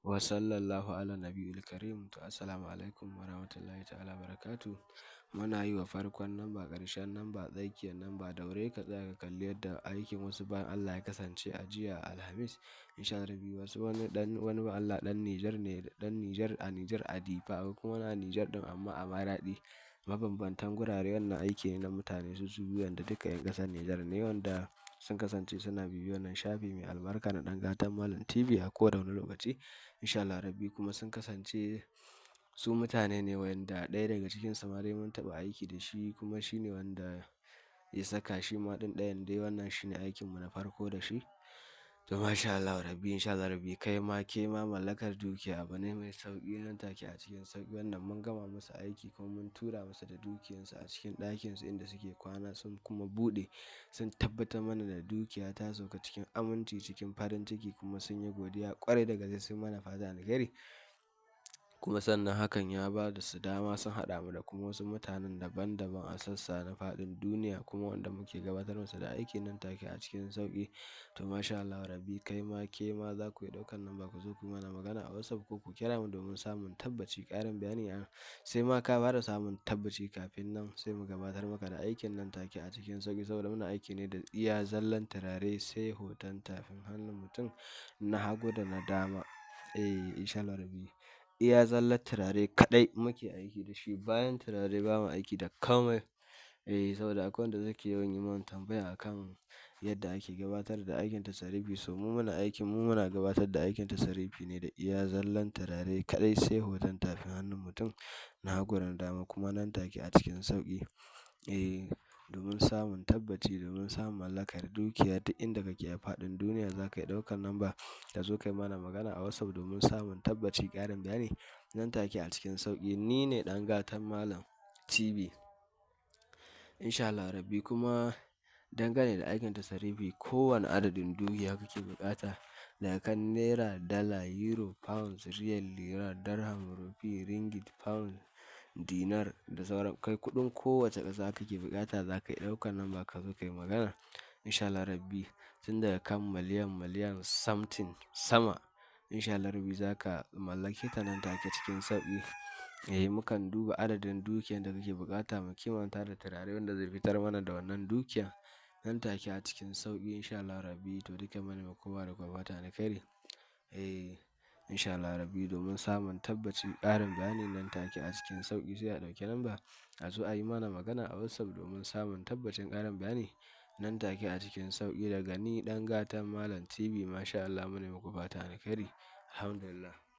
wa sallallahu ala nabiyil karim. To assalamu alaikum wa rahmatullahi ta'ala barakatu. Muna yi wa farkon namba, ƙarshen namba, tsakiyar namba, daure ka tsaya ka kalli yadda aikin wasu bayan Allah ya kasance a jiya Alhamis. Insha Allah wasu wani ba Allah dan Nijar ne, dan Nijar a Nijar a Difa, kuma na Nijar din amma a Maradi. Mabambantan gurare, wannan aiki ne na mutane su biyu wanda duka 'yan ƙasar Nijar ne, wanda sun kasance suna bibiyar wannan shafi mai albarka na ɗan gatan Malam TV a kowane lokaci. Insha Allah Rabbi kuma sun kasance su mutane ne wanda ɗaya daga cikin samari mun taɓa aiki da shi, kuma shine wanda ya saka shi ma ɗin ɗayan dai. Wannan shine aikinmu na farko da shi. To masha Allah Rabbi, insha Allah Rabbi, kai ma ke ma mallakar dukiya abu ne mai sauƙi nan take a cikin sauƙi. Wannan mun gama masa aiki kuma mun tura masa da dukiyarsa a cikin ɗakinsu inda suke kwana, sun kuma buɗe, sun tabbatar mana da dukiya ta sauka cikin aminci, cikin farin ciki, kuma sun yi godiya ƙwarai da gaske, sun mana fata alheri. Kuma sannan hakan ya ba da su dama sun haɗa mu da kuma wasu mutanen daban-daban a sassa na faɗin duniya, kuma wanda muke gabatar musu da aiki nan take a cikin sauƙi. To masha Allah Rabbi, kai ma ke ma za ku yi ɗaukar namba ku zo ku mana magana a WhatsApp ko ku kira mu domin samun tabbaci, ƙarin bayani sai ma ka fara samun tabbaci kafin nan sai mu gabatar maka da aikin nan take a cikin sauƙi. Saboda muna aiki ne da iya zallan turare sai hoton tafin hannun mutum na hagu da na dama. Insha Allah Rabbi, iya zallar turare kaɗai muke aiki da shi. Bayan turare ba mu aiki da komai. Saboda akwai wanda suke yawan yi mana tambaya akan yadda ake gabatar da aikin tasarifi. So mu muna gabatar da aikin tasarifi ne da iya zallan turare kaɗai sai hoton tafin hannun mutum na hagu da na dama, kuma nan take a cikin sauƙi. Domin samun tabbaci, domin samun mallakar dukiya duk inda kake a faɗin duniya za ka yi ɗaukar namba ka zo kai mana magana a WhatsApp domin samun tabbaci, ƙarin bayani nan take a cikin sauƙi. Ni ne ɗan gatan Malam TV. Insha Allah Rabbi, kuma dangane da aikin tasarifi, kowane adadin dukiya kake buƙata, daga kan naira, dala, euro, pounds, riyal, lira, dirham, rupee, ringgit, pound, dinar da sauran kai kuɗin kowace ƙasa kake buƙata, za ka yi ɗaukar namba ka zo kai magana. Insha Allah Rabbi, tun daga kan miliyan something sama, insha Allah Rabbi za ka mallake ta nan take cikin sauƙi. Mukan duba adadin dukiyar da kake buƙata mu kimanta da turare wanda zai fitar mana da wannan dukiya nan take a cikin sauƙi. Insha Allah Rabbi, to duka mana mai kowa da kowa fata alheri. Insha Allah Rabbi, domin samun tabbaci, ƙarin bayani nan take a cikin sauƙi sai a ɗauki namba a zo a yi mana magana a WhatsApp domin samun tabbacin ƙarin bayani nan take a cikin sauƙi. Daga ni ɗan gatan Malam TV, masha Allah, mu ne muku fata alheri. Alhamdulillah.